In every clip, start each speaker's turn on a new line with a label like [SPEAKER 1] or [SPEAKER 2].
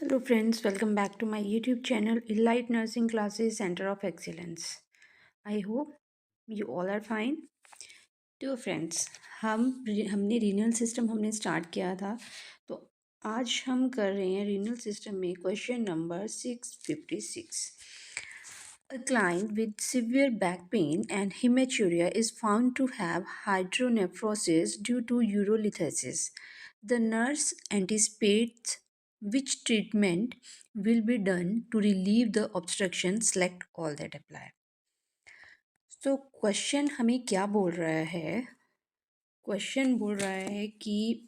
[SPEAKER 1] Hello, friends. Welcome back to my YouTube channel, Elite Nursing Classes Center of Excellence. I hope you all are fine. तो friends हमने renal system हमने start किया था, तो आज हम कर रहे हैं रीनल सिस्टम में question number 656. A client with severe back pain and hematuria is found to have hydronephrosis due to urolithiasis. The nurse anticipates which treatment will be done to relieve the obstruction. Select all that apply. तो question हमें क्या बोल रहा है? Question बोल रहा है कि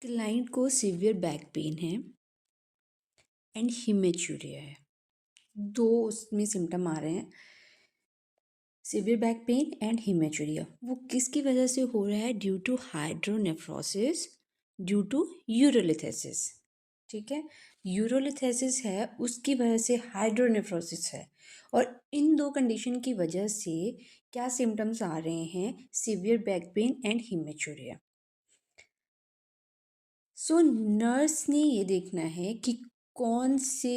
[SPEAKER 1] क्लाइंट को सीवियर बैक पेन है एंड हिमेचूरिया है. दो उसमें सिम्टम आ रहे हैं, severe back pain and hematuria. वो किसकी वजह से हो रहा है? Due to hydronephrosis, due to urolithiasis. ठीक है, यूरोलिथेसिस है, उसकी वजह से हाइड्रोनेफ्रोसिस है. और इन दो कंडीशन की वजह से क्या सिम्टम्स आ रहे हैं? Severe back pain and haematuria. So nurse ने ये देखना है कि कौन से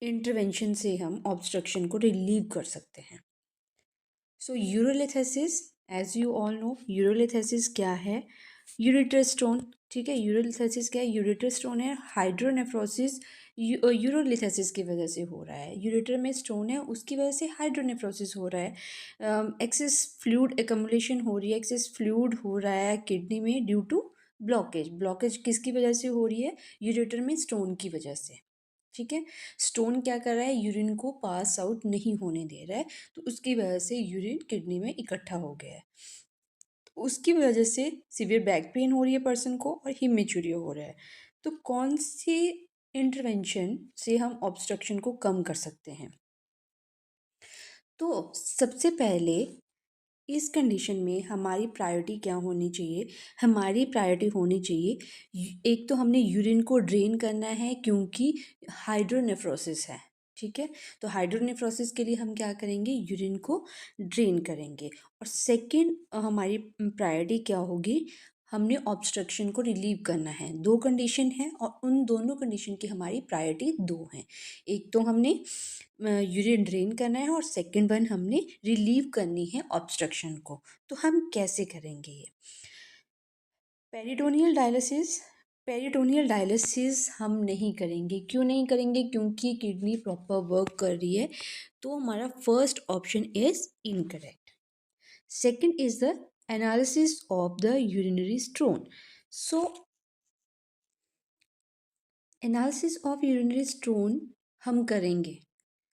[SPEAKER 1] इंटरवेंशन से हम ऑब्स्ट्रक्शन को रिलीव कर सकते हैं. सो यूरोलिथेसिस, एज यू ऑल नो, यूरोलिथेसिस क्या है? Ureter stone. ठीक है, यूरोलिथेसिस क्या है? यूरेटर स्टोन है. हाइड्रोनेफ्रोसिस यूरोलिथेसिस की वजह से हो रहा है. यूरेटर में स्टोन है, उसकी वजह से हाइड्रोनेफ्रोसिस हो रहा है. एक्सेस फ्लूइड एकमुलेशन हो रही है, एक्सेस फ्लूइड हो रहा है किडनी में ड्यू टू ब्लॉकेज. ब्लॉकेज किसकी वजह से हो रही है? यूरेटर में स्टोन की वजह से. ठीक है, स्टोन क्या कर रहा है? यूरिन को पास आउट नहीं होने दे रहा है, तो उसकी वजह से यूरिन किडनी में इकट्ठा हो गया है. तो उसकी वजह से सीवियर बैक पेन हो रही है पर्सन को और हिमेचूरिया हो रहा है. तो कौन सी इंटरवेंशन से हम ऑब्स्ट्रक्शन को कम कर सकते हैं? तो सबसे पहले इस कंडीशन में हमारी प्रायोरिटी क्या होनी चाहिए? हमारी प्रायोरिटी होनी चाहिए, एक तो हमने यूरिन को ड्रेन करना है क्योंकि हाइड्रोनेफ्रोसिस है. ठीक है, तो हाइड्रोनेफ्रोसिस के लिए हम क्या करेंगे? यूरिन को ड्रेन करेंगे. और सेकंड हमारी प्रायोरिटी क्या होगी? हमने ऑब्स्ट्रक्शन को रिलीव करना है. दो कंडीशन है और उन दोनों कंडीशन की हमारी प्रायोरिटी दो हैं. एक तो हमने यूरिन ड्रेन करना है और सेकंड वन हमने रिलीव करनी है ऑब्स्ट्रक्शन को. तो हम कैसे करेंगे ये? Peritoneal dialysis. पेरिटोनियल डायलिसिस हम नहीं करेंगे. क्यों नहीं करेंगे? क्योंकि किडनी प्रॉपर वर्क कर रही है. तो हमारा first option is incorrect. Second is the analysis of the urinary stone. So analysis of urinary stone हम करेंगे,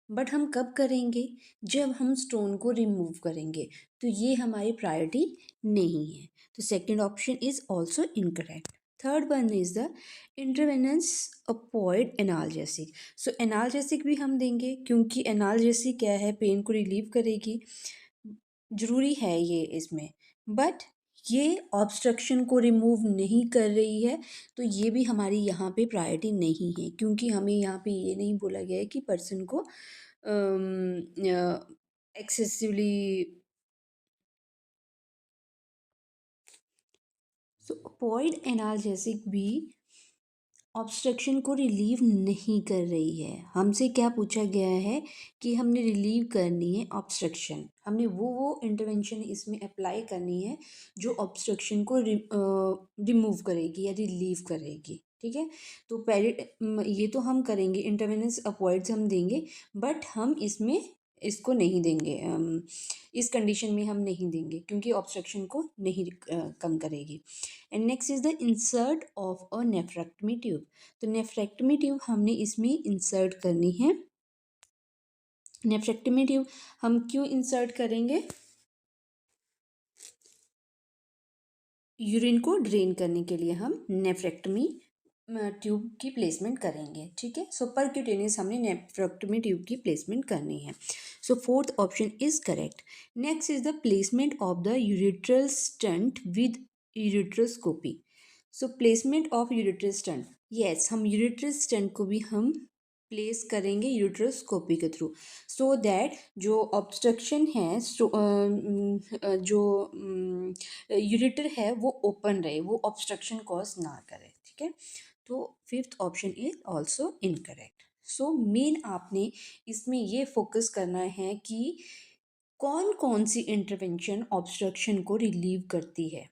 [SPEAKER 1] बट हम कब करेंगे? जब हम स्टोन को रिमूव करेंगे. तो ये हमारी प्रायोरिटी नहीं है. तो second option is also incorrect. Third one is the intervention opioid analgesic. So analgesic भी हम देंगे क्योंकि एनाल्जेसिक क्या है? पेन को रिलीव करेगी, ज़रूरी है ये इसमें, बट ये ऑब्स्ट्रक्शन को रिमूव नहीं कर रही है. तो ये भी हमारी यहाँ पे प्रायोरिटी नहीं है क्योंकि हमें यहाँ पे ये नहीं बोला गया है कि पर्सन को एक्सेसिवली. सो अपॉइड एनाल्जेसिक भी ऑब्स्ट्रक्शन को रिलीव नहीं कर रही है. हमसे क्या पूछा गया है कि हमने रिलीव करनी है ऑब्स्ट्रक्शन. हमने वो इंटरवेंशन इसमें अप्लाई करनी है जो ऑब्स्ट्रक्शन को रिमूव करेगी या रिलीव करेगी. ठीक है, तो पहले ये तो हम करेंगे, इंटरवेनेंस अपॉइड्स हम देंगे, बट हम इसमें इसको नहीं देंगे. इस कंडीशन में हम नहीं देंगे क्योंकि ऑब्स्ट्रक्शन को नहीं कम करेगी. And next is the insert of a nephrectomy tube. तो नेफ्रेक्टमी ट्यूब हमने इसमें इंसर्ट करनी है. नेफ्रेक्टमी ट्यूब हम क्यों इंसर्ट करेंगे? यूरिन को ड्रेन करने के लिए हम नेफ्रेक्टमी ट्यूब की प्लेसमेंट करेंगे. ठीक है, सो परक्यूटेनियस हमने नेफ्रेक्टमी ट्यूब की प्लेसमेंट करनी है. So fourth option is correct. Next is the placement of the ureteral stent with ureteroscopy. So placement of ureteral stent, yes, हम यूरेट्रल स्टंट को भी हम प्लेस करेंगे यूट्रोस्कोपी के थ्रू, सो दैट जो ऑब्स्ट्रक्शन है जो यूरेटर है वो ओपन रहे, वो ऑब्स्ट्रक्शन कॉज ना करे, ठीक है। तो fifth option is also incorrect. So main आपने इसमें ये फोकस करना है कि कौन कौन सी इंटरवेंशन ऑब्स्ट्रक्शन को रिलीव करती है,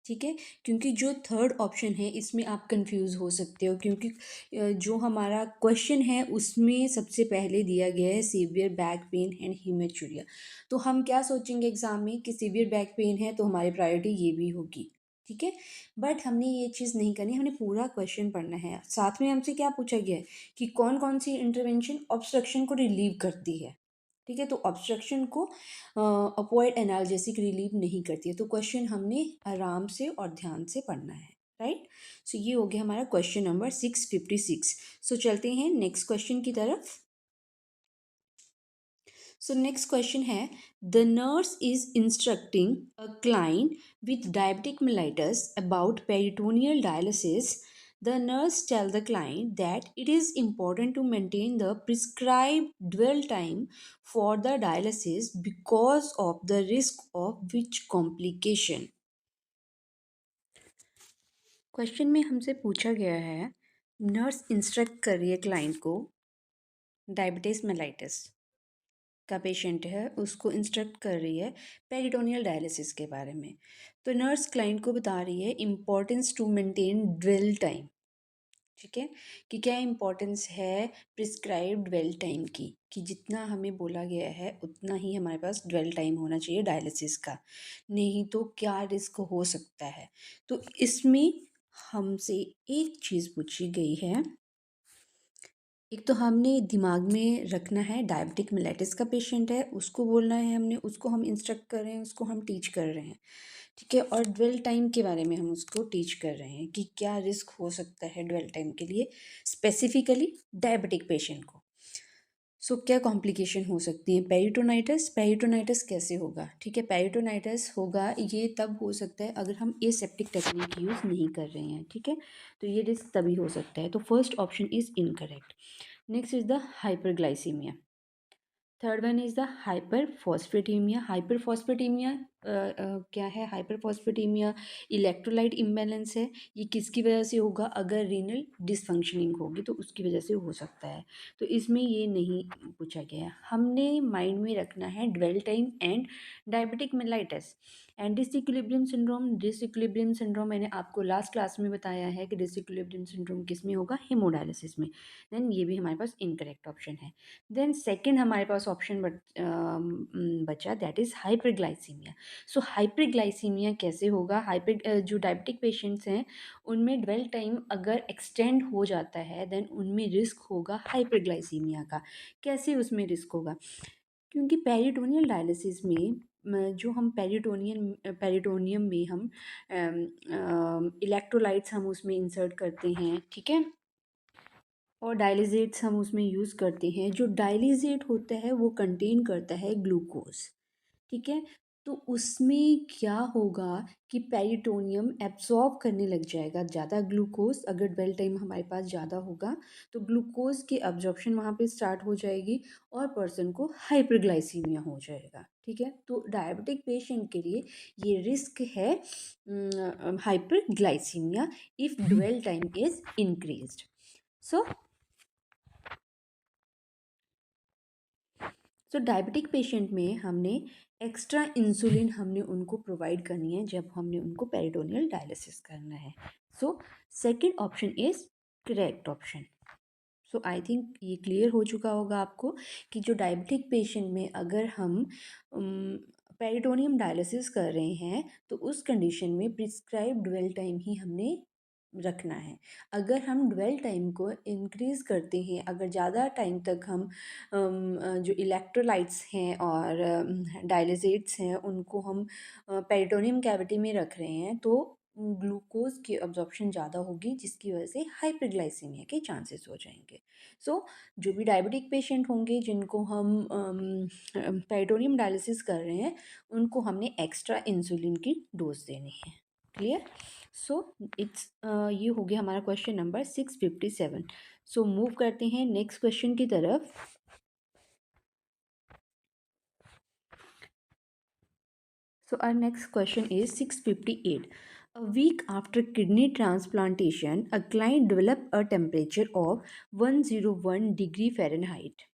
[SPEAKER 1] ठीक है। क्योंकि जो थर्ड ऑप्शन है इसमें आप कंफ्यूज हो सकते हो, क्योंकि जो हमारा क्वेश्चन है उसमें सबसे पहले दिया गया है सीवियर बैक पेन एंड हीमेचुरिया। तो हम क्या सोचेंगे एग्जाम में कि सीवियर बैक पेन है तो हमारी प्रायोरिटी ये भी होगी, ठीक है। बट हमने ये चीज़ नहीं करनी, हमने पूरा क्वेश्चन पढ़ना है। साथ में हमसे क्या पूछा गया है कि कौन कौन सी इंटरवेंशन ऑब्स्ट्रक्शन को रिलीव करती है, ठीक है। तो ऑब्स्ट्रक्शन को अपॉइड एनाल्जेसिक रिलीव नहीं करती है। तो क्वेश्चन हमने आराम से और ध्यान से पढ़ना है, राइट। सो ये हो गया हमारा क्वेश्चन नंबर 656। सो चलते हैं नेक्स्ट क्वेश्चन की तरफ। सो नेक्स्ट क्वेश्चन है, the nurse is instructing a client with diabetic mellitus about peritoneal dialysis. The nurse tell the client that it is important to maintain the prescribed dwell time for the dialysis because of the risk of which complication. Question में हमसे पूछा गया है, nurse instruct कर रही है client को, diabetes mellitus का पेशेंट है, उसको इंस्ट्रक्ट कर रही है पेरिटोनियल डायलिसिस के बारे में। तो नर्स क्लाइंट को बता रही है importance to maintain dwell time, ठीक है। कि क्या इम्पोर्टेंस है प्रिस्क्राइब ड्वेल टाइम की, कि जितना हमें बोला गया है उतना ही हमारे पास ड्वेल टाइम होना चाहिए डायलिसिस का, नहीं तो क्या रिस्क हो सकता है। तो इसमें हमसे एक चीज़ पूछी गई है, एक तो हमने दिमाग में रखना है डायबिटिक मेलाइटिस का पेशेंट है, उसको बोलना है हमने, उसको हम इंस्ट्रक्ट कर रहे हैं, उसको हम टीच कर रहे हैं, ठीक है। और ड्वेल टाइम के बारे में हम उसको टीच कर रहे हैं कि क्या रिस्क हो सकता है ड्वेल टाइम के लिए, स्पेसिफिकली डायबिटिक पेशेंट को। सो क्या कॉम्प्लिकेशन हो सकती है, पेरिटोनाइटिस, पेरिटोनाइटिस कैसे होगा, ठीक है। पेरिटोनाइटिस होगा ये तब हो सकता है अगर हम एसेप्टिक टेक्निक यूज़ नहीं कर रहे हैं, ठीक है। तो ये रिस्क तभी हो सकता है। तो first option is incorrect. Next is the hyperglycaemia. Third one is the hyperphosphataemia. Hyperphosphataemia क्या है, हाइपरफॉस्फेटेमिया इलेक्ट्रोलाइट इम्बैलेंस है। ये किसकी वजह से होगा, अगर रीनल डिसफंक्शनिंग होगी तो उसकी वजह से हो सकता है। तो इसमें ये नहीं पूछा गया। हमने माइंड में रखना है dwell time and diabetic mellitus and disequilibrium syndrome. Disequilibrium syndrome मैंने आपको लास्ट क्लास में बताया है कि डिसइक्विलिब्रियम सिंड्रोम किस में होगा, हेमोडायलिसिस में। देन ये भी हमारे पास इनकरेक्ट ऑप्शन है। देन सेकंड हमारे पास ऑप्शन बचा, that is hyperglycaemia. So hyperglycaemia कैसे होगा, जो डायबिटिक पेशेंट्स हैं उनमें ड्वेल टाइम अगर एक्सटेंड हो जाता है देन उनमें रिस्क होगा हाइपरग्लाइसीमिया का। कैसे उसमें रिस्क होगा, क्योंकि पेरिटोनियल डायलिसिस में जो हम पेरिटोनियम में हम इलेक्ट्रोलाइट्स हम उसमें इंसर्ट करते हैं, ठीक है। और डायलिजेट्स हम उसमें यूज़ करते हैं। जो डायलिजेट होता है वो कंटेन करता है ग्लूकोज, ठीक है। तो उसमें क्या होगा कि पेरिटोनियम एब्जॉर्ब करने लग जाएगा ज़्यादा ग्लूकोज। अगर ड्वेल टाइम हमारे पास ज़्यादा होगा तो ग्लूकोज की एब्जॉर्प्शन वहाँ पे स्टार्ट हो जाएगी और पर्सन को हाइपरग्लाइसीमिया हो जाएगा, ठीक है। तो डायबिटिक पेशेंट के लिए ये रिस्क है hyperglycaemia if dwell time is increased. So diabetic patient में हमने एक्स्ट्रा इंसुलिन हमने उनको प्रोवाइड करनी है जब हमने उनको पेरिटोनियल डायलिसिस करना है। So second option is correct option. So I think ये क्लियर हो चुका होगा आपको कि जो डायबिटिक पेशेंट में अगर हम पेरिटोनियम डायलिसिस कर रहे हैं तो उस कंडीशन में प्रिस्क्राइब ड्वेल टाइम ही हमने रखना है। अगर हम ड्वेल टाइम को इंक्रीज़ करते हैं, अगर ज़्यादा टाइम तक हम जो इलेक्ट्रोलाइट्स हैं और डायलिसेट्स हैं उनको हम पेरिटोनियम कैविटी में रख रहे हैं तो ग्लूकोज की अब्जॉर्प्शन ज़्यादा होगी जिसकी वजह से हाइपरग्लाइसीमिया के चांसेस हो जाएंगे। सो जो भी डायबिटिक पेशेंट होंगे जिनको हम पेरिटोनियम डायलिसिस कर रहे हैं उनको हमने एक्स्ट्रा इंसुलिन की डोज देनी है। क्लियर। सो इट्स ये हो गया हमारा क्वेश्चन नंबर 657। सो मूव करते हैं नेक्स्ट क्वेश्चन की तरफ। So our next question is 658. A week after kidney transplantation, a client developed a temperature of 101 degree Fahrenheit.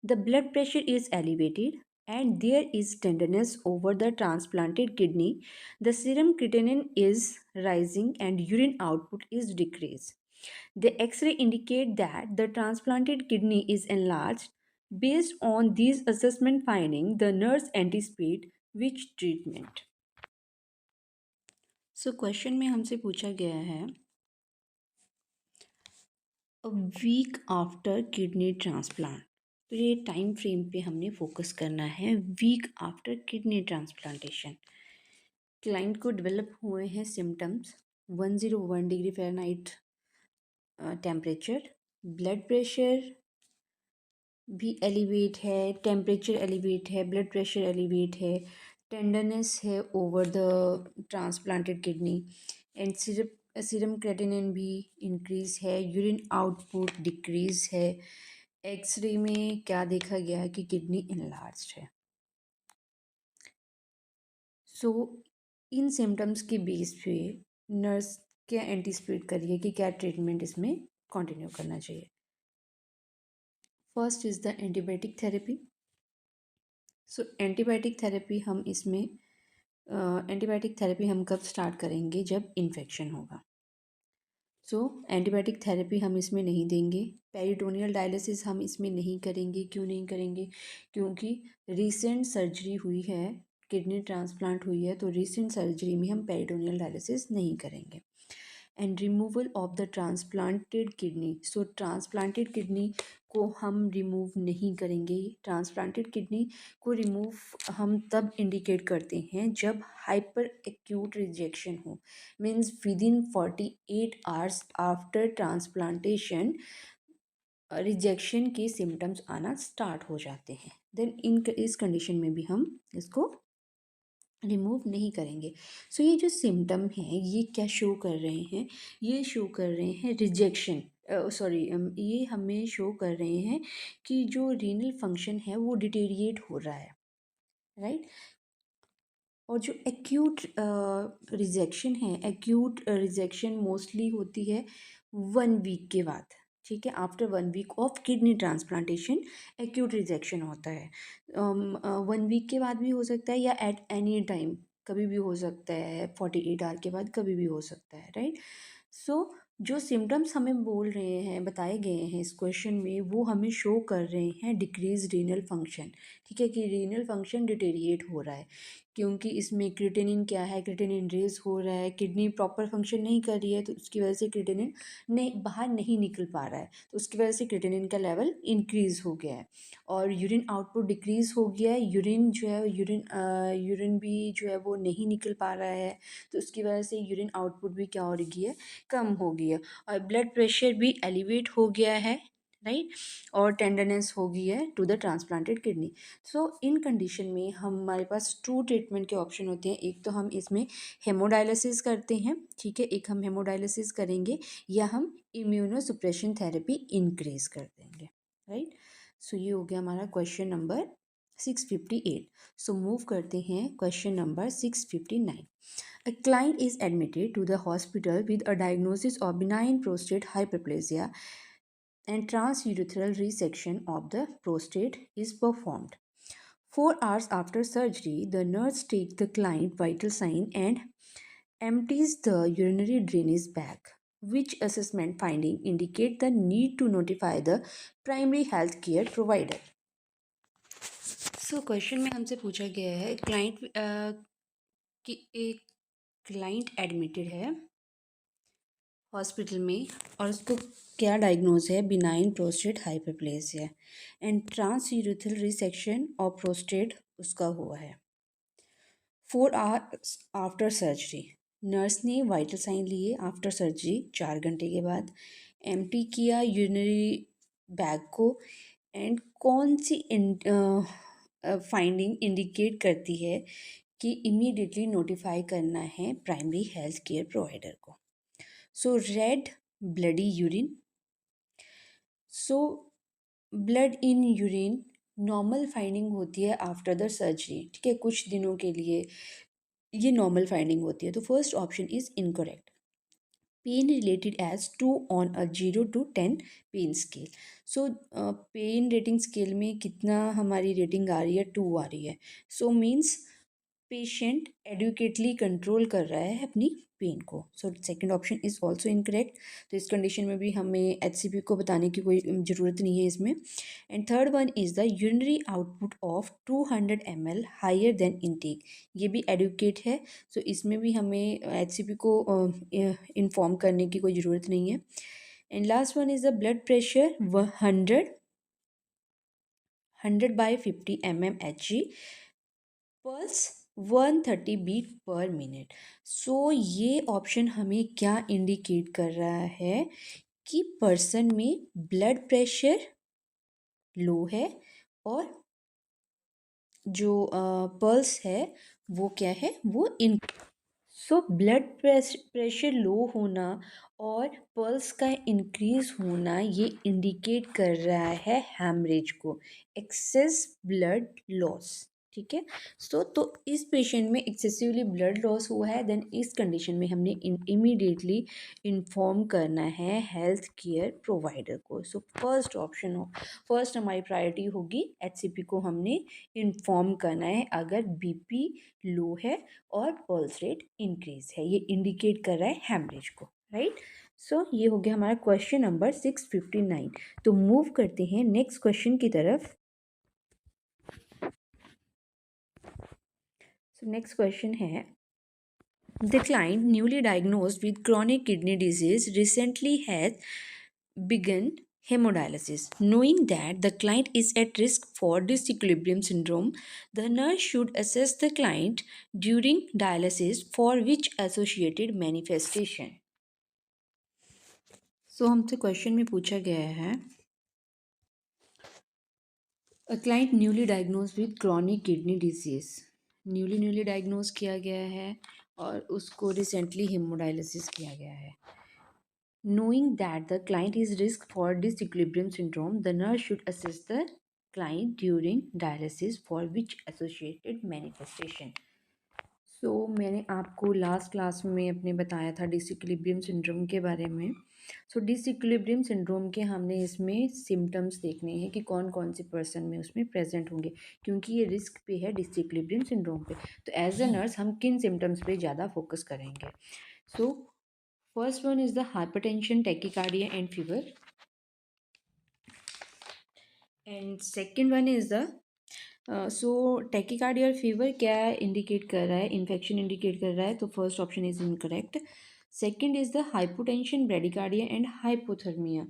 [SPEAKER 1] The blood pressure is elevated and there is tenderness over the transplanted kidney. The serum creatinine is rising and urine output is decreased. The X-ray indicate that the transplanted kidney is enlarged. Based on these assessment findings, the nurse anticipate which treatment? So question में हमसे पूछा गया है a week after kidney transplant. तो ये time frame पे हमने focus करना है। Week after kidney transplantation client को डेवलप हुए हैं symptoms 101 degree Fahrenheit temperature, blood pressure भी एलिवेट है, टेम्परेचर एलिवेट है, ब्लड प्रेशर एलिवेट है, टेंडरनेस है over the transplanted kidney and serum creatinine भी इंक्रीज है, यूरिन आउटपुट डिक्रीज है। एक्सरे में क्या देखा गया है कि किडनी इनलार्ज है। सो इन सिम्टम्स के बेस पे नर्स क्या एंटिसिपेट करिए कि क्या ट्रीटमेंट इसमें कंटिन्यू करना चाहिए। First is the antibiotic therapy. So antibiotic therapy हम इसमें एंटीबायोटिक थेरेपी हम कब स्टार्ट करेंगे, जब इन्फेक्शन होगा। सो एंटीबायोटिक थेरेपी हम इसमें नहीं देंगे। पेरिटोनियल डायलिसिस हम इसमें नहीं करेंगे। क्यों नहीं करेंगे? क्योंकि रिसेंट सर्जरी हुई है, किडनी ट्रांसप्लांट हुई है, तो रिसेंट सर्जरी में हम पेरिटोनियल डायलिसिस नहीं करेंगे। And removal of the transplanted kidney. So transplanted kidney को हम रिमूव नहीं करेंगे। ट्रांसप्लांटेड किडनी को रिमूव हम तब इंडिकेट करते हैं जब हाइपर एक्यूट रिजेक्शन हो, means with in 48 hours after transplantation rejection के सिम्टम्स आना स्टार्ट हो जाते हैं। देन इस कंडीशन में भी हम इसको रिमूव नहीं करेंगे। सो ये जो सिम्टम हैं ये क्या शो कर रहे हैं? ये शो कर रहे हैं रिजेक्शन, सॉरी, ये हमें शो कर रहे हैं कि जो रीनल फंक्शन है वो डिटेरिएट हो रहा है, राइट। और जो एक्यूट रिजेक्शन है, एक्यूट रिजेक्शन मोस्टली होती है 1 वीक के बाद, ठीक है। After 1 week of kidney transplantation acute rejection होता है। 1 वीक के बाद भी हो सकता है या एट एनी टाइम, कभी भी हो सकता है, 48 आवर के बाद कभी भी हो सकता है, राइट। सो जो सिम्टम्स हमें बोल रहे हैं, बताए गए हैं इस क्वेश्चन में, वो हमें शो कर रहे हैं डिक्रीज रीनल फंक्शन, ठीक है, कि रीनल फंक्शन डिटेरिएट हो रहा है। क्योंकि इसमें क्रिएटिनिन क्या है, क्रिएटिनिन रेज हो रहा है, किडनी प्रॉपर फंक्शन नहीं कर रही है, तो उसकी वजह से क्रिएटिनिन बाहर नहीं निकल पा रहा है, तो उसकी वजह से क्रिएटिनिन का लेवल इंक्रीज़ हो गया है और यूरिन आउटपुट डिक्रीज़ हो गया है। यूरिन जो है, यूरिन भी जो है वो नहीं निकल पा रहा है, तो उसकी वजह से यूरिन आउटपुट भी क्या हो रही है, कम हो गई है। और ब्लड प्रेशर भी एलिवेट हो गया है, राइट। और टेंडरनेस हो गई है to the transplanted kidney. So in condition में हमारे पास 2 ट्रीटमेंट के ऑप्शन होते हैं। एक तो हम इसमें हेमोडायलिसिस करते हैं, ठीक है, एक हम हेमोडायलिसिस करेंगे, या हम इम्यूनोसुप्रेशन थेरेपी इंक्रीज कर देंगे, राइट। सो ये हो गया हमारा क्वेश्चन नंबर 658। सो मूव करते हैं question number 659। A client is admitted to the hospital with a diagnosis of benign prostate hyperplasia and transurethral resection of the prostate is performed. 4 hours after surgery, the nurse takes the client vital sign and empties the urinary drainage bag. Which assessment finding indicate the need to notify the primary health care provider? Question में हमसे पूछा गया है कि एक client admitted है hospital में और उसको क्या डायग्नोज है, benign prostate hyperplasia and transurethral resection और प्रोस्टेट उसका हुआ है। 4 hours आफ्टर सर्जरी, नर्स ने वाइटल साइन लिए आफ्टर सर्जरी 4 घंटे के बाद, एम्प्टी किया यूरिनरी बैग को, एंड कौन सी फाइंडिंग इंडिकेट करती है कि इमीडिएटली नोटिफाई करना है प्राइमरी हेल्थ केयर प्रोवाइडर को। So red bloody urine, so blood in urine normal finding होती है आफ्टर द सर्जरी, ठीक है, कुछ दिनों के लिए ये नॉर्मल फाइंडिंग होती है। तो first option is incorrect. Pain related as 2 on a 0 to 10 pain scale. So pain rating scale में कितना हमारी रेटिंग आ रही है, 2 आ रही है। So means patient adequately control कर रहा है अपनी पेन को। So second option is also incorrect. तो इस कंडीशन में भी हमें एचसीपी को बताने की कोई ज़रूरत नहीं है इसमें। And third one is the urinary output of 200 ml higher than intake. ये भी एडुकेट है। सो इसमें भी हमें एचसीपी को इन्फॉर्म करने की कोई ज़रूरत नहीं है। And last one is the blood pressure 100/50 mmHg, pulse 130 beat per minute. So ये ऑप्शन हमें क्या इंडिकेट कर रहा है कि पर्सन में ब्लड प्रेशर लो है और जो पल्स है वो क्या है, वो इन। सो ब्लड प्रेशर लो होना और पल्स का इंक्रीज होना ये इंडिकेट कर रहा है हैमरेज को, एक्सेस ब्लड लॉस, ठीक है। सो तो इस पेशेंट में एक्सेसिवली ब्लड लॉस हुआ है, देन इस कंडीशन में हमने इमीडिएटली इन्फॉर्म करना है हेल्थ केयर प्रोवाइडर को। सो फर्स्ट ऑप्शन हो, फर्स्ट हमारी प्रायोरिटी होगी एचसीपी को हमने इन्फॉर्म करना है अगर बीपी लो है और पल्स रेट इंक्रीज है, ये इंडिकेट कर रहा है हैमरेज को, राइट। सो ये हो गया हमारा क्वेश्चन नंबर 659। तो मूव करते हैं नेक्स्ट क्वेश्चन की तरफ। सो नेक्स्ट क्वेश्चन है, the client newly diagnosed with chronic kidney disease recently has begun hemodialysis. Knowing that the client is at risk for disequilibrium syndrome, the nurse should assess the client during dialysis for which associated manifestation. सो हमसे question में पूछा गया है, a client newly diagnose with chronic kidney disease, newly diagnose किया गया है और उसको रिसेंटली हेमोडायलिसिस किया गया है। Knowing that the client is risk for disequilibrium syndrome, the nurse should assess the client during dialysis for which associated manifestation. मैंने आपको लास्ट क्लास में अपने बताया था डिसइक्विलिब्रियम सिंड्रोम के बारे में। डिसइक्विलिब्रियम सिंड्रोम के हमने इसमें सिम्टम्स देखने हैं कि कौन कौन से पर्सन में उसमें प्रेजेंट होंगे, क्योंकि ये रिस्क पे है डिसइक्विलिब्रियम सिंड्रोम पे। तो एज अ नर्स हम किन सिम्टम्स पे ज़्यादा फोकस करेंगे। So first one is the hypertension, tachycardia and fever. And second one is the so tachycardia और फीवर क्या इंडिकेट कर रहा है, इन्फेक्शन इंडिकेट कर रहा है, तो first option is incorrect. Second is the hypotension, bradycardia and hypothermia,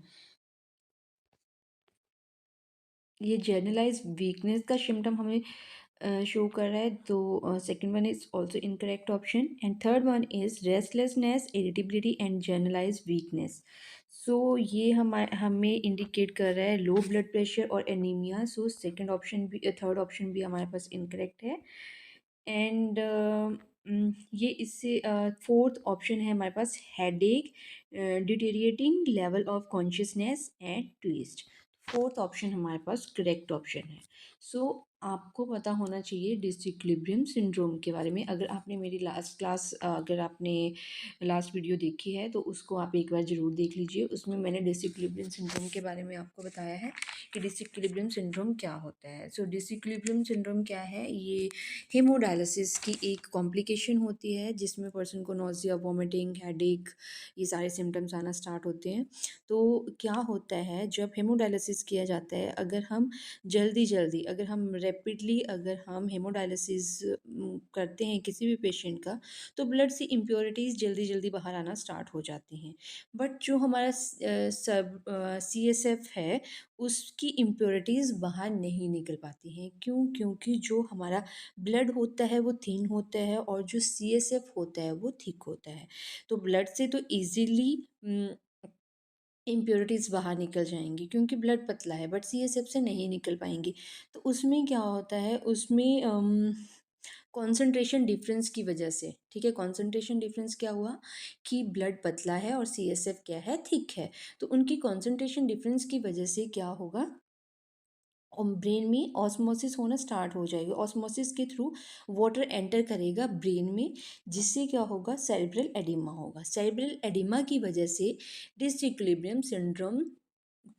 [SPEAKER 1] ये जर्नलाइज वीकनेस का सिम्टम हमें शो कर रहा है, तो second one is also incorrect option. And third one is restlessness, irritability and generalized weakness. ये हमें इंडिकेट कर रहा है लो ब्लड प्रेशर और एनीमिया। सेकेंड ऑप्शन भी, थर्ड ऑप्शन भी हमारे पास इनकरेक्ट है। एंड ये इससे फोर्थ ऑप्शन है हमारे पास headache, deteriorating level of consciousness and twist. Fourth option हमारे पास करेक्ट ऑप्शन है। आपको पता होना चाहिए डिसइक्विलिब्रियम सिंड्रोम के बारे में। अगर आपने मेरी लास्ट क्लास, अगर आपने लास्ट वीडियो देखी है तो उसको आप एक बार ज़रूर देख लीजिए। उसमें मैंने डिसइक्विलिब्रियम सिंड्रोम के बारे में आपको बताया है कि डिसइक्विलिब्रियम सिंड्रोम क्या होता है। डिसइक्विलिब्रियम सिंड्रोम क्या है, ये हेमोडायलिसिस की एक कॉम्प्लिकेशन होती है जिसमें पर्सन को नोज़िया, वॉमिटिंग, हेडेक, ये सारे सिम्टम्स आना स्टार्ट होते हैं। तो क्या होता है जब हेमोडायलिसिस किया जाता है, अगर हम जल्दी अगर हम रैपिडली अगर हम हेमोडायलिसिस करते हैं किसी भी पेशेंट का, तो ब्लड से इम्प्योरिटीज़ जल्दी जल्दी बाहर आना स्टार्ट हो जाती हैं। बट जो हमारा सब CSF है, उसकी इम्प्योरिटीज़ बाहर नहीं निकल पाती हैं। क्यों? क्योंकि जो हमारा ब्लड होता है वो थिन होता है और जो CSF होता है वो थिक होता है। तो ब्लड से तो ईज़िली इम्प्योरिटीज़ बाहर निकल जाएँगी क्योंकि ब्लड पतला है, बट CSF से नहीं निकल पाएँगी। तो उसमें क्या होता है, उसमें कॉन्सेंट्रेशन डिफरेंस की वजह से, ठीक है, कॉन्सेंट्रेशन डिफरेंस क्या हुआ कि ब्लड पतला है और CSF क्या है, थिक है, तो उनकी कॉन्सेंट्रेशन डिफरेंस की वजह से क्या होगा, और ब्रेन में ऑस्मोसिस होना स्टार्ट हो जाएगी। ऑस्मोसिस के थ्रू वाटर एंटर करेगा ब्रेन में, जिससे क्या होगा, सेरेब्रल एडिमा होगा। सेरेब्रल एडिमा की वजह से डिसइक्विलिब्रियम सिंड्रोम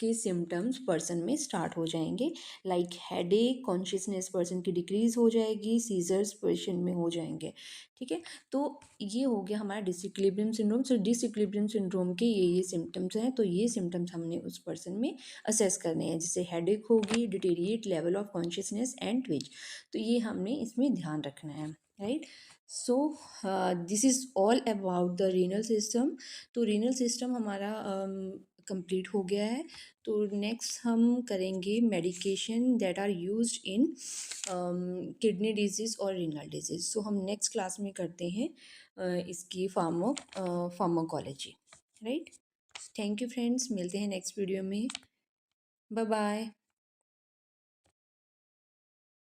[SPEAKER 1] के सिम्टम्स पर्सन में स्टार्ट हो जाएंगे, लाइक हेडेक, कॉन्शियसनेस पर्सन की डिक्रीज हो जाएगी, सीजर्स पर्सन में हो जाएंगे, ठीक है। तो ये हो गया हमारा डिसइक्विलिब्रियम सिंड्रोम। सो डिसइक्विलिब्रियम सिंड्रोम के ये सिम्टम्स हैं, तो ये सिम्टम्स हमने उस पर्सन में असेस करने हैं, जैसे हेडेक होगी, deteriorate level of consciousness and twitch, तो ये हमने इसमें ध्यान रखना है, right. So this is all about the renal system. तो रीनल सिस्टम हमारा कंप्लीट हो गया है। तो नेक्स्ट हम करेंगे medication that are used in kidney disease और रीनल डिजीज़। सो हम नेक्स्ट क्लास में करते हैं इसकी pharmacology, right. Thank you friends, मिलते हैं नेक्स्ट वीडियो में। Bye bye.